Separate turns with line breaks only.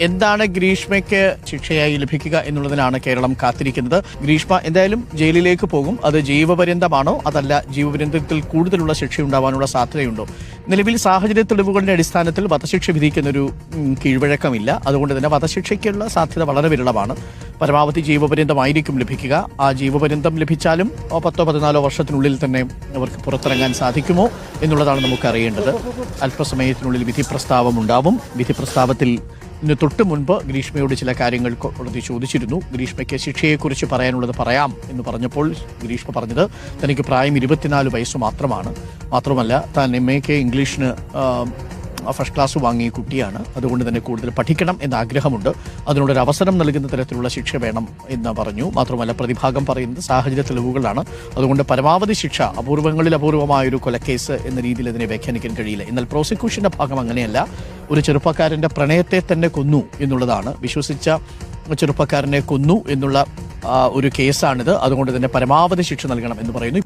എന്താണ് ഗ്രീഷ്മയ്ക്ക് ശിക്ഷയായി ലഭിക്കുക എന്നുള്ളതിനാണ് കേരളം കാത്തിരിക്കുന്നത്. ഗ്രീഷ്മ എന്തായാലും ജയിലിലേക്ക് പോകും. അത് ജീവപര്യന്തമാണോ അതല്ല ജീവപര്യന്തത്തിൽ കൂടുതലുള്ള ശിക്ഷ ഉണ്ടാവാനുള്ള സാധ്യതയുണ്ടോ? നിലവിൽ സാഹചര്യ തെളിവുകളുടെ അടിസ്ഥാനത്തിൽ വധശിക്ഷ വിധിക്കുന്നൊരു കീഴ്വഴക്കമില്ല. അതുകൊണ്ട് തന്നെ വധശിക്ഷയ്ക്കുള്ള സാധ്യത വളരെ വിരളമാണ്. പരമാവധി ജീവപര്യന്തമായിരിക്കും ലഭിക്കുക. ആ ജീവപര്യന്തം ലഭിച്ചാലും 10-14 വർഷത്തിനുള്ളിൽ തന്നെ അവർക്ക് പുറത്തിറങ്ങാൻ സാധിക്കുമോ എന്നുള്ളതാണ് നമുക്ക് അറിയേണ്ടത്. അല്പസമയത്തിനുള്ളിൽ വിധി പ്രസ്താവം ഉണ്ടാവും. വിധി പ്രസ്താവത്തിൽ തൊട്ട് മുൻപ് ഗ്രീഷ്മയോട് ചില കാര്യങ്ങൾ കോടതി ചോദിച്ചിരുന്നു. ഗ്രീഷ്മയ്ക്ക് ശിക്ഷയെക്കുറിച്ച് പറയാനുള്ളത് പറയാം എന്ന് പറഞ്ഞപ്പോൾ ഗ്രീഷ്മ പറഞ്ഞത് തനിക്ക് പ്രായം 24 വയസ്സ് മാത്രമാണ്. മാത്രമല്ല താൻ MA ഇംഗ്ലീഷിന് ഫസ്റ്റ് ക്ലാസ് വാങ്ങിയ കുട്ടിയാണ്. അതുകൊണ്ട് തന്നെ കൂടുതൽ പഠിക്കണം എന്ന ആഗ്രഹമുണ്ട്. അതിനോടൊരു അവസരം നൽകുന്ന തരത്തിലുള്ള ശിക്ഷ വേണം എന്ന് പറഞ്ഞു. മാത്രമല്ല പ്രതിഭാഗം പറയുന്നത് സാഹചര്യ തെളിവുകളാണ്. അതുകൊണ്ട് പരമാവധി ശിക്ഷ അപൂർവങ്ങളിൽ അപൂർവമായൊരു കൊലക്കേസ് എന്ന രീതിയിൽ അതിനെ വ്യാഖ്യാനിക്കാൻ കഴിയില്ല. എന്നാൽ പ്രോസിക്യൂഷന്റെ ഭാഗം അങ്ങനെയല്ല. ഒരു ചെറുപ്പക്കാരന്റെ പ്രണയത്തെ തന്നെ കൊന്നു എന്നുള്ളതാണ്. വിശ്വസിച്ച ചെറുപ്പക്കാരനെ കൊന്നു എന്നുള്ള ഒരു കേസാണിത്. അതുകൊണ്ട് തന്നെ പരമാവധി ശിക്ഷ നൽകണം എന്ന് പറയുന്നു.